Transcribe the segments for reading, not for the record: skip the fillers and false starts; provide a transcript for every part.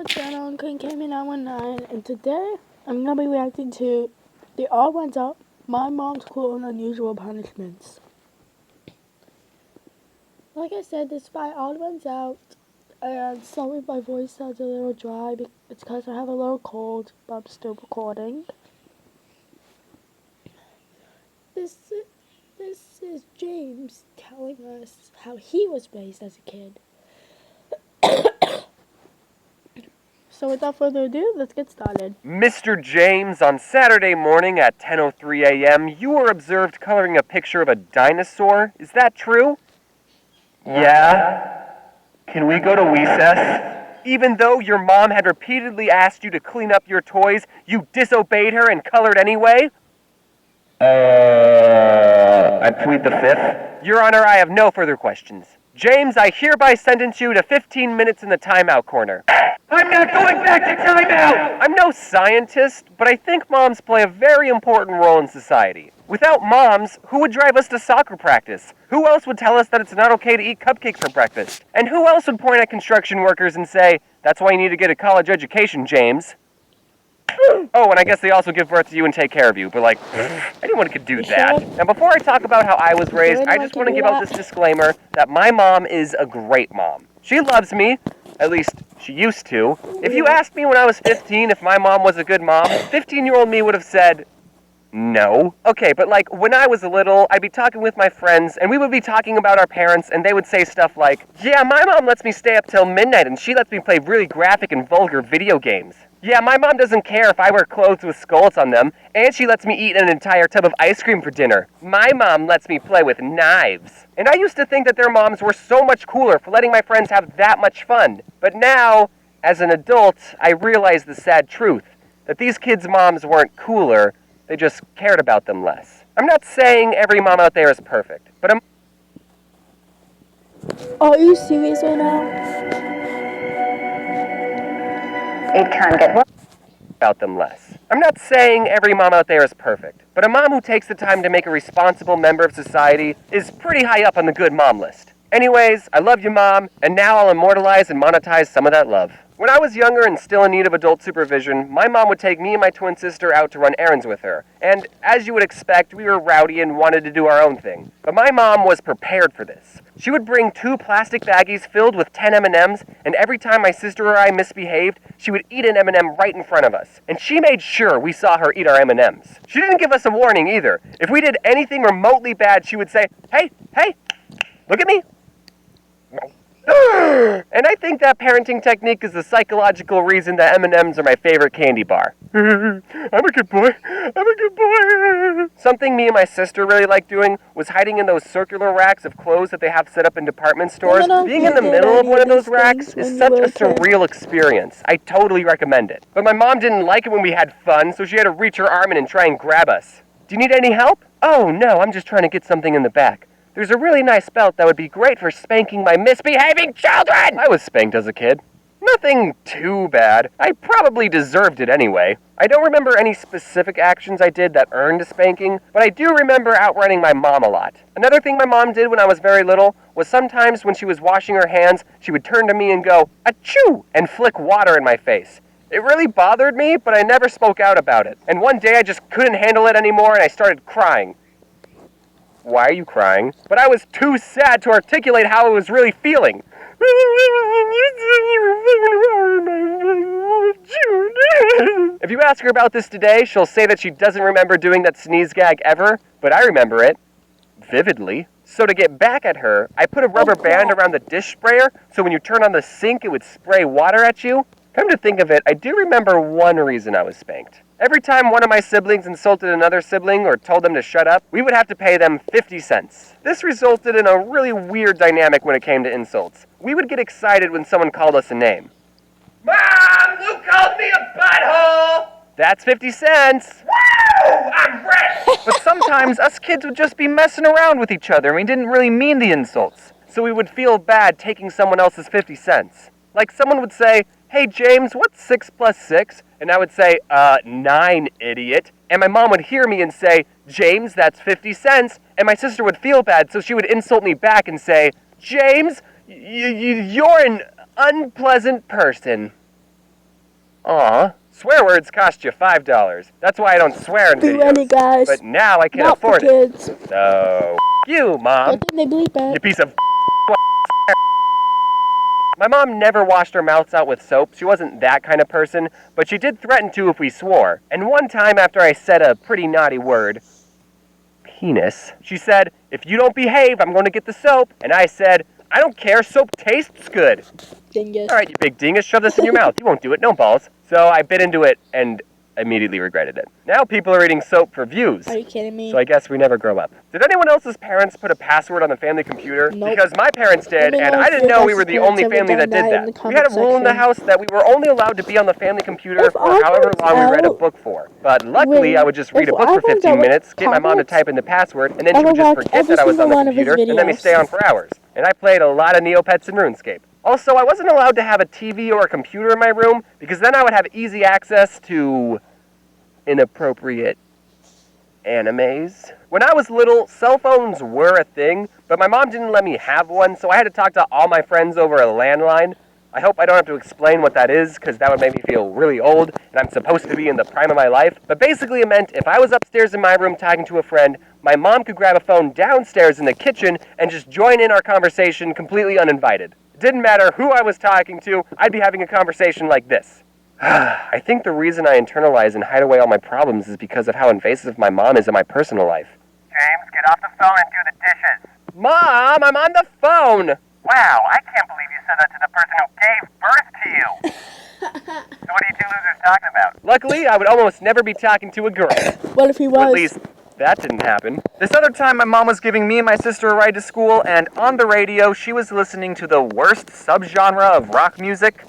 Channel and King came in 919, and today I'm gonna be reacting to The All Went Out, My Mom's Cool and Unusual Punishments. Like I said, this by All Went Out, and sorry my voice sounds a little dry, it's because I have a little cold, but I'm still recording. This is James telling us how he was raised as a kid. So without further ado, let's get started. Mr. James, on Saturday morning at 10:03 a.m., you were observed coloring a picture of a dinosaur. Is that true? Yeah? Can we go to recess? Even though your mom had repeatedly asked you to clean up your toys, you disobeyed her and colored anyway? I plead the fifth. Your Honor, I have no further questions. James, I hereby sentence you to 15 minutes in the timeout corner. I'm not going back to timeout! I'm no scientist, but I think moms play a very important role in society. Without moms, who would drive us to soccer practice? Who else would tell us that it's not okay to eat cupcakes for breakfast? And who else would point at construction workers and say, that's why you need to get a college education, James? Oh, and I guess they also give birth to you and take care of you, but anyone could do that. Now, before I talk about how I was raised, I just want to give out this disclaimer that my mom is a great mom. She loves me. At least, she used to. If you asked me when I was 15 if my mom was a good mom, 15-year-old me would have said, no. Okay, but when I was little, I'd be talking with my friends, and we would be talking about our parents, and they would say stuff like, yeah, my mom lets me stay up till midnight, and she lets me play really graphic and vulgar video games. Yeah, my mom doesn't care if I wear clothes with skulls on them, and she lets me eat an entire tub of ice cream for dinner. My mom lets me play with knives. And I used to think that their moms were so much cooler for letting my friends have that much fun. But now, as an adult, I realize the sad truth, that these kids' moms weren't cooler, they just cared about them less. I'm not saying every mom out there is perfect, but Are you serious right now? It can't get worse. About them less. I'm not saying every mom out there is perfect, but a mom who takes the time to make a responsible member of society is pretty high up on the good mom list. Anyways, I love you, Mom, and now I'll immortalize and monetize some of that love. When I was younger and still in need of adult supervision, my mom would take me and my twin sister out to run errands with her. And as you would expect, we were rowdy and wanted to do our own thing. But my mom was prepared for this. She would bring 2 plastic baggies filled with 10 M&Ms, and every time my sister or I misbehaved, she would eat an M&M right in front of us. And she made sure we saw her eat our M&Ms. She didn't give us a warning either. If we did anything remotely bad, she would say, hey, look at me. And I think that parenting technique is the psychological reason that M&Ms are my favorite candy bar. I'm a good boy. Something me and my sister really liked doing was hiding in those circular racks of clothes that they have set up in department stores. Being in the middle of one of those racks is such a surreal experience. I totally recommend it. But my mom didn't like it when we had fun, so she had to reach her arm in and try and grab us. Do you need any help? Oh, no, I'm just trying to get something in the back. There's a really nice belt that would be great for spanking my misbehaving children! I was spanked as a kid. Nothing too bad. I probably deserved it anyway. I don't remember any specific actions I did that earned a spanking, but I do remember outrunning my mom a lot. Another thing my mom did when I was very little was sometimes when she was washing her hands, she would turn to me and go, achoo, and flick water in my face. It really bothered me, but I never spoke out about it. And one day I just couldn't handle it anymore and I started crying. Why are you crying? But I was too sad to articulate how I was really feeling. If you ask her about this today, she'll say that she doesn't remember doing that sneeze gag ever, but I remember it vividly. So to get back at her, I put a rubber band around the dish sprayer, so when you turn on the sink, it would spray water at you. Come to think of it, I do remember one reason I was spanked. Every time one of my siblings insulted another sibling or told them to shut up, we would have to pay them 50 cents. This resulted in a really weird dynamic when it came to insults. We would get excited when someone called us a name. Mom, you called me a butthole! That's 50 cents! Woo! I'm rich! But sometimes us kids would just be messing around with each other and we didn't really mean the insults. So we would feel bad taking someone else's 50 cents. Like someone would say, hey James, what's 6 plus 6? And I would say, 9, idiot. And my mom would hear me and say, James, that's 50 cents. And my sister would feel bad, so she would insult me back and say, James, you're an unpleasant person. Aw, swear words cost you $5. That's why I don't swear in Be videos. ready, guys. But now I can Not afford for it. kids. So, you, Mom. Good thing they bleep You it. piece of My mom never washed her mouths out with soap. She wasn't that kind of person, but she did threaten to if we swore. And one time after I said a pretty naughty word, penis, she said, if you don't behave, I'm going to get the soap. And I said, I don't care, soap tastes good. Dingus. All right, you big dingus, shove this in your mouth. You won't do it, no balls. So I bit into it and immediately regretted it. Now people are eating soap for views. Are you kidding me? So I guess we never grow up. Did anyone else's parents put a password on the family computer? Nope. Because my parents did, Let me and know I if didn't your know we guys' were the parents only ever family that done did that in that. the We had a comment rule in the section. house that we were only allowed to be on the family computer If for I however found long we read a out book for. But luckily, I would just read a if book I for found 15 out what minutes, get my mom to comments, type in the password, and then I she would would just watch forget every that I was on the single one of his computer and let me stay videos. on for hours. And I played a lot of Neopets and RuneScape. Also, I wasn't allowed to have a TV or a computer in my room because then I would have easy access to inappropriate animes. When I was little, cell phones were a thing, but my mom didn't let me have one, so I had to talk to all my friends over a landline. I hope I don't have to explain what that is, because that would make me feel really old, and I'm supposed to be in the prime of my life. But basically it meant if I was upstairs in my room talking to a friend, my mom could grab a phone downstairs in the kitchen and just join in our conversation completely uninvited. It didn't matter who I was talking to, I'd be having a conversation like this. I think the reason I internalize and hide away all my problems is because of how invasive my mom is in my personal life. James, get off the phone and do the dishes. Mom, I'm on the phone! Wow, I can't believe you said that to the person who gave birth to you. So what are you two losers talking about? Luckily, I would almost never be talking to a girl. What if he Or at was? least, that didn't happen. This other time, my mom was giving me and my sister a ride to school, and on the radio, she was listening to the worst subgenre of rock music.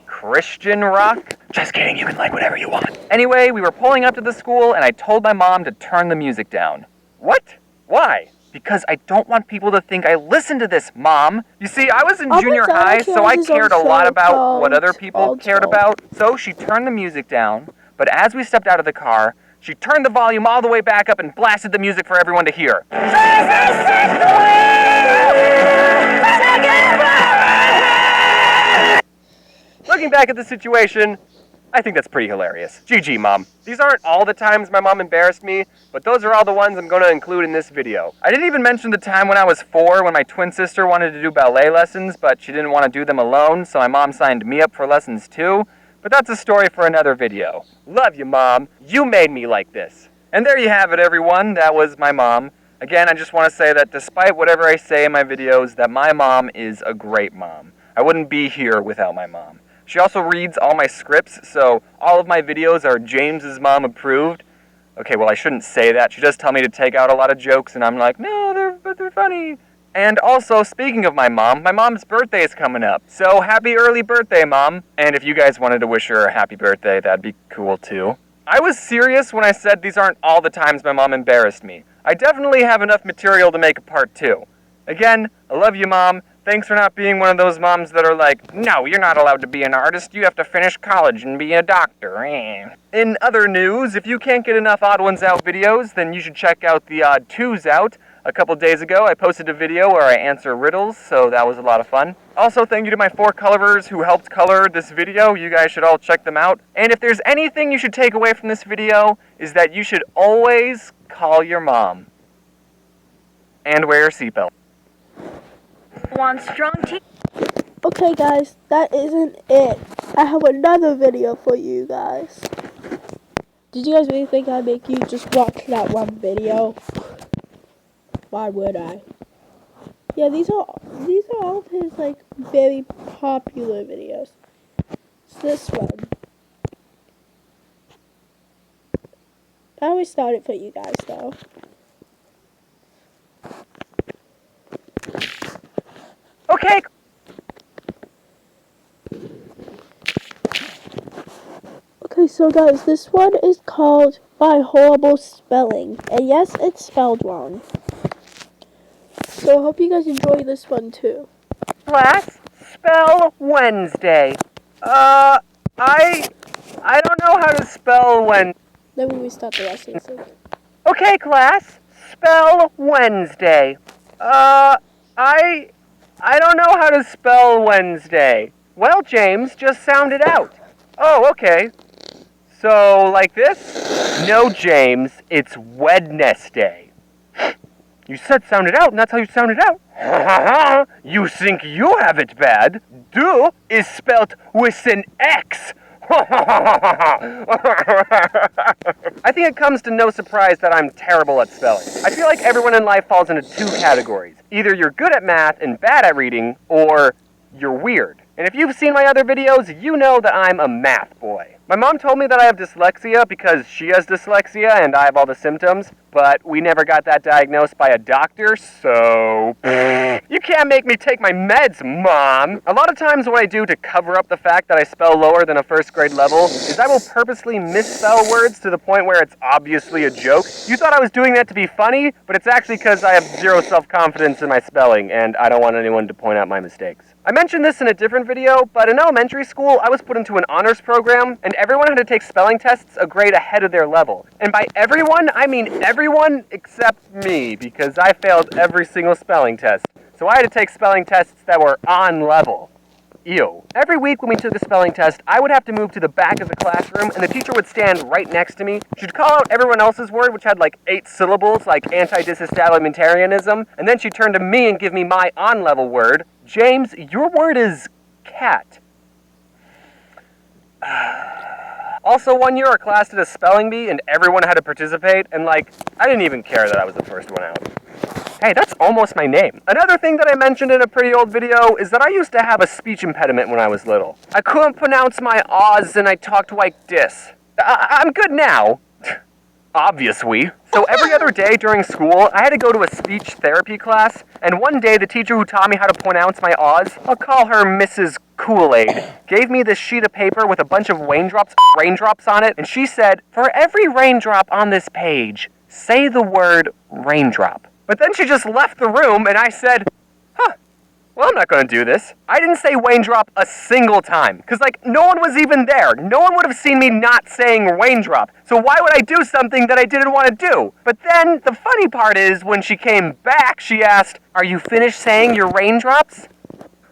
Christian rock? Just kidding, you can like whatever you want. Anyway, we were pulling up to the school, and I told my mom to turn the music down. What? Why? Because I don't want people to think I listen to this, Mom. You see, I was in Oh my junior God, high, he so I has his own cared a lot show about what other called people cared Old about. So she turned the music down, but as we stepped out of the car, she turned the volume all the way back up and blasted the music for everyone to hear. Looking back at the situation, I think that's pretty hilarious. GG, Mom. These aren't all the times my mom embarrassed me, but those are all the ones I'm going to include in this video. I didn't even mention the time when I was 4 when my twin sister wanted to do ballet lessons, but she didn't want to do them alone, so my mom signed me up for lessons too. But that's a story for another video. Love you, Mom. You made me like this. And there you have it, everyone. That was my mom. Again, I just want to say that despite whatever I say in my videos, that my mom is a great mom. I wouldn't be here without my mom. She also reads all my scripts, so all of my videos are James's mom approved. Okay, well, I shouldn't say that. She does tell me to take out a lot of jokes, and I'm like, no, they're funny. And also, speaking of my mom's birthday is coming up. So happy early birthday, Mom. And if you guys wanted to wish her a happy birthday, that'd be cool too. I was serious when I said these aren't all the times my mom embarrassed me. I definitely have enough material to make a part 2. Again, I love you, Mom. Thanks for not being one of those moms that are like, no, you're not allowed to be an artist. You have to finish college and be a doctor. In other news, if you can't get enough Odd Ones Out videos, then you should check out the Odd Twos Out. A couple days ago, I posted a video where I answer riddles, so that was a lot of fun. Also, thank you to my 4 colorers who helped color this video. You guys should all check them out. And if there's anything you should take away from this video, is that you should always call your mom. And wear your seatbelt. Want strong teeth? Okay, guys, that isn't it. I have another video for you guys. Did you guys really think I'd make you just watch that one video? Why would I? Yeah, these are all of his like very popular videos. It's this one. I always start it for you guys though. Okay. Okay, so guys, this one is called By Horrible Spelling. And yes, it's spelled wrong. So I hope you guys enjoy this one too. Class, spell Wednesday. I don't know how to spell Wednesday. Then we restart the rest of this thing. Okay, class, spell Wednesday. I don't know how to spell Wednesday. Well, James, just sound it out. Oh, okay. So, like this? No, James, it's Wednesday. You said sound it out, and that's how you sound it out. You think you have it bad? Do is spelt with an X. I think it comes to no surprise that I'm terrible at spelling. I feel like everyone in life falls into two categories. Either you're good at math and bad at reading, or you're weird. And if you've seen my other videos, you know that I'm a math boy. My mom told me that I have dyslexia because she has dyslexia and I have all the symptoms, but we never got that diagnosed by a doctor, so you can't make me take my meds, Mom. A lot of times what I do to cover up the fact that I spell lower than a first grade level is I will purposely misspell words to the point where it's obviously a joke. You thought I was doing that to be funny, but it's actually because I have zero self-confidence in my spelling and I don't want anyone to point out my mistakes. I mentioned this in a different video, but in elementary school, I was put into an honors program, and everyone had to take spelling tests a grade ahead of their level. And by everyone, I mean everyone except me, because I failed every single spelling test. So I had to take spelling tests that were on level. Ew. Every week when we took a spelling test, I would have to move to the back of the classroom, and the teacher would stand right next to me. She'd call out everyone else's word, which had like 8 syllables, like anti-disestablishmentarianism, and then she'd turn to me and give me my on-level word. James, your word is cat. Also, one year our class did a spelling bee, and everyone had to participate, and I didn't even care that I was the first one out. Hey, that's almost my name. Another thing that I mentioned in a pretty old video is that I used to have a speech impediment when I was little. I couldn't pronounce my O's and I talked like this. I'm good now. Obviously. So every other day during school, I had to go to a speech therapy class, and one day the teacher who taught me how to pronounce my O's, I'll call her Mrs. Kool-Aid, gave me this sheet of paper with a bunch of raindrops on it, and she said, for every raindrop on this page, say the word raindrop. But then she just left the room, and I said, well, I'm not going to do this. I didn't say raindrop a single time, because, no one was even there. No one would have seen me not saying raindrop. So why would I do something that I didn't want to do? But then, the funny part is, when she came back, she asked, are you finished saying your raindrops?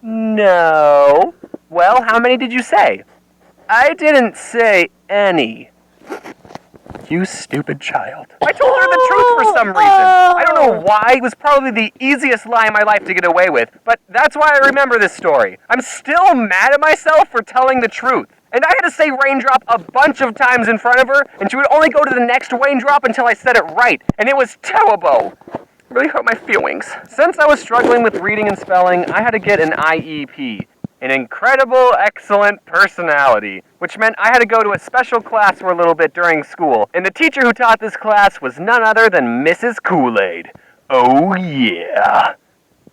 No. Well, how many did you say? I didn't say any. You stupid child. I told her the truth for some reason. I don't know why. It was probably the easiest lie in my life to get away with, but that's why I remember this story. I'm still mad at myself for telling the truth. And I had to say raindrop a bunch of times in front of her, and she would only go to the next raindrop until I said it right. And it was terrible. It really hurt my feelings. Since I was struggling with reading and spelling, I had to get an IEP. An incredible, excellent personality, which meant I had to go to a special class for a little bit during school, and the teacher who taught this class was none other than Mrs. Kool-Aid. Oh yeah.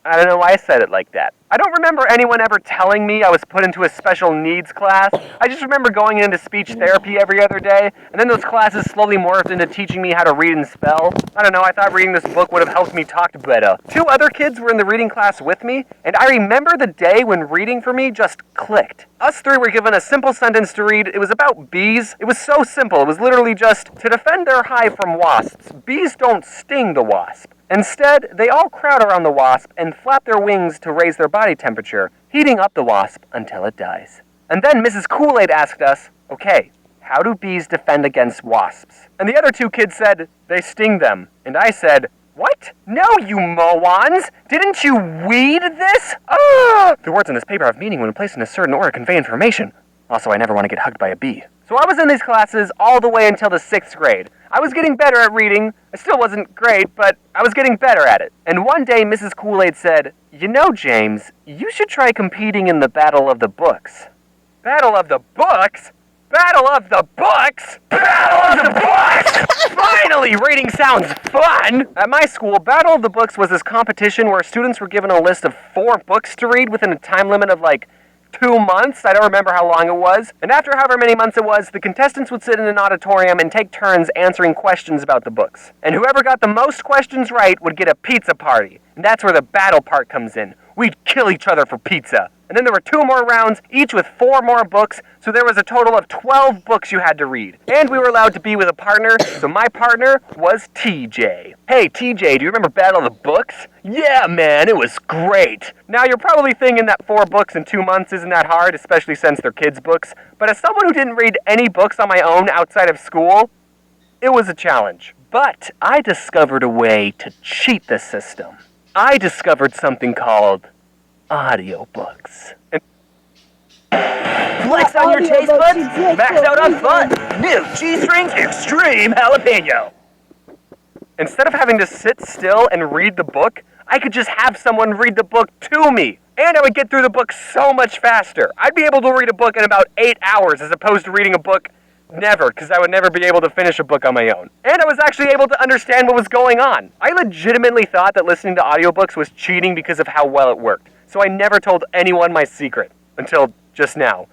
I don't know why I said it like that. I don't remember anyone ever telling me I was put into a special needs class. I just remember going into speech therapy every other day, and then those classes slowly morphed into teaching me how to read and spell. I don't know, I thought reading this book would have helped me talk better. 2 other kids were in the reading class with me, and I remember the day when reading for me just clicked. Us 3 were given a simple sentence to read. It was about bees. It was so simple. It was literally just, to defend their hive from wasps, bees don't sting the wasp. Instead, they all crowd around the wasp and flap their wings to raise their body temperature, heating up the wasp until it dies. And then Mrs. Kool-Aid asked us, okay, how do bees defend against wasps? And the other 2 kids said, they sting them. And I said, what? No, you morons! Didn't you read this? Ah! The words in this paper have meaning when placed in a certain order convey information. Also, I never want to get hugged by a bee. So I was in these classes all the way until the 6th grade. I was getting better at reading. I still wasn't great, but I was getting better at it. And one day, Mrs. Kool-Aid said, you know, James, you should try competing in the Battle of the Books. Battle of the Books? Battle of the Books? Battle of the Books! Finally, reading sounds fun! At my school, Battle of the Books was this competition where students were given a list of 4 books to read within a time limit of 2 months. I don't remember how long it was. And after however many months it was, the contestants would sit in an auditorium and take turns answering questions about the books. And whoever got the most questions right would get a pizza party. And that's where the battle part comes in. We'd kill each other for pizza. And then there were 2 more rounds, each with 4 more books, so there was a total of 12 books you had to read. And we were allowed to be with a partner, so my partner was TJ. Hey TJ, do you remember Battle of the Books? Yeah man, it was great. Now you're probably thinking that 4 books in 2 months isn't that hard, especially since they're kids' books, but as someone who didn't read any books on my own outside of school, it was a challenge. But I discovered a way to cheat the system. I discovered something called audiobooks. Flex on your taste buds, max out on fun. New G-Strings Extreme Jalapeno. Instead of having to sit still and read the book, I could just have someone read the book to me. And I would get through the book so much faster. I'd be able to read a book in about 8 hours as opposed to reading a book never, because I would never be able to finish a book on my own. And I was actually able to understand what was going on. I legitimately thought that listening to audiobooks was cheating because of how well it worked. So I never told anyone my secret. Until just now.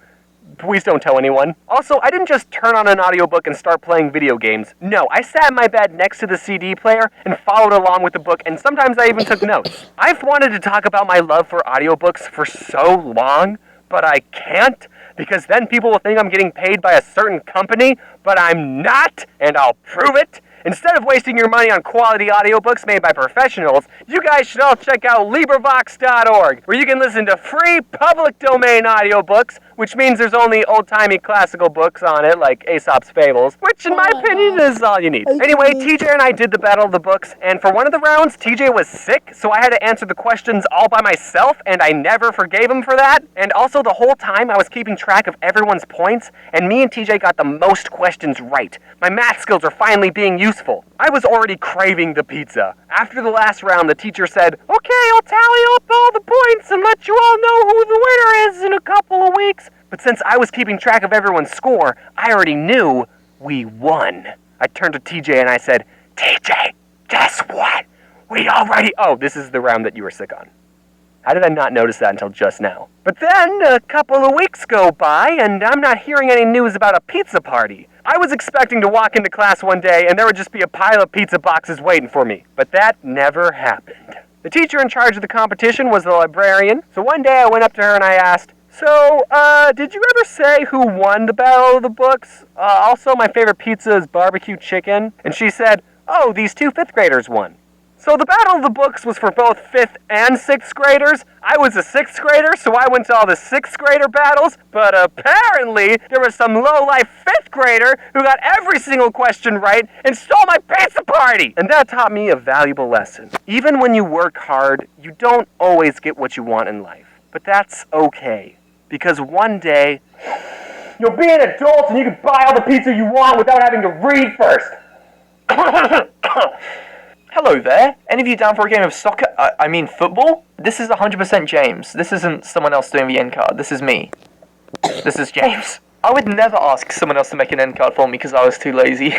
Please don't tell anyone. Also, I didn't just turn on an audiobook and start playing video games. No, I sat in my bed next to the CD player and followed along with the book, and sometimes I even took notes. I've wanted to talk about my love for audiobooks for so long, but I can't, because then people will think I'm getting paid by a certain company, but I'm not, and I'll prove it. Instead of wasting your money on quality audiobooks made by professionals, you guys should all check out LibriVox.org, where you can listen to free public domain audiobooks, which means there's only old-timey classical books on it, like Aesop's Fables, which in my opinion is all you need. Anyway, TJ and I did the Battle of the Books, and for one of the rounds, TJ was sick, so I had to answer the questions all by myself, and I never forgave him for that. And also, the whole time, I was keeping track of everyone's points, and me and TJ got the most questions right. My math skills are finally being useful. I was already craving the pizza. After the last round, the teacher said, "Okay, I'll tally up all the points and let you all know who the winner is in a couple of weeks." But since I was keeping track of everyone's score, I already knew we won. I turned to TJ and I said, "TJ, guess what? We already..." Oh, this is the round that you were sick on. How did I not notice that until just now? But then, a couple of weeks go by, and I'm not hearing any news about a pizza party. I was expecting to walk into class one day, and there would just be a pile of pizza boxes waiting for me. But that never happened. The teacher in charge of the competition was the librarian, so one day I went up to her and I asked, "So, did you ever say who won the Battle of the Books? Also, my favorite pizza is barbecue chicken." And she said, "Oh, these 2 5th graders won." So the Battle of the Books was for both 5th and 6th graders. I was a 6th grader, so I went to all the 6th grader battles, but apparently there was some low-life 5th grader who got every single question right and stole my pizza party! And that taught me a valuable lesson. Even when you work hard, you don't always get what you want in life. But that's okay, because one day, you'll be an adult and you can buy all the pizza you want without having to read first. Hello there. Any of you down for a game of soccer? I mean football? This is 100% James. This isn't someone else doing the end card. This is me. This is James. I would never ask someone else to make an end card for me because I was too lazy.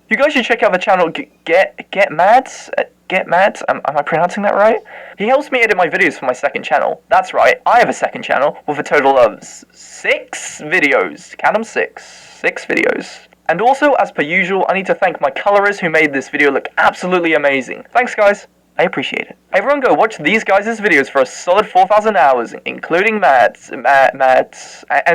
You guys should check out the channel Get Mads. Get Mads? Am I pronouncing that right? He helps me edit my videos for my second channel. That's right. I have a second channel with a total of 6 videos. Count them, 6. 6 videos. And also, as per usual, I need to thank my colorers who made this video look absolutely amazing. Thanks, guys. I appreciate it. Everyone go watch these guys' videos for a solid 4,000 hours, including Mads. And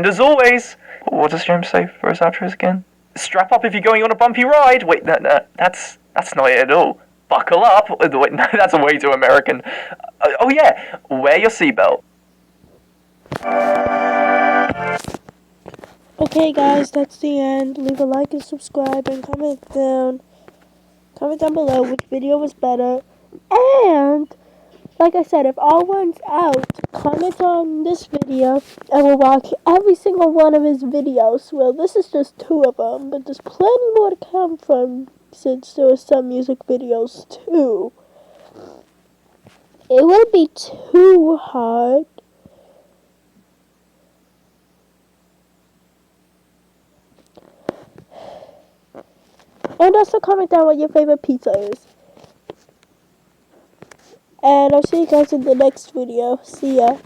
as always, what does James say for his outros again? Strap up if you're going on a bumpy ride. Wait, no, that's not it at all. Buckle up. Wait, no, that's way too American. Oh yeah, wear your seatbelt. Okay guys, that's the end. Leave a like and subscribe and comment down below which video was better. And like I said, if all one's out, comment on this video and we'll watch every single one of his videos. Well, this is just 2 of them, but there's plenty more to come from since there were some music videos too. It wouldn't be too hard. And also comment down what your favorite pizza is. And I'll see you guys in the next video. See ya.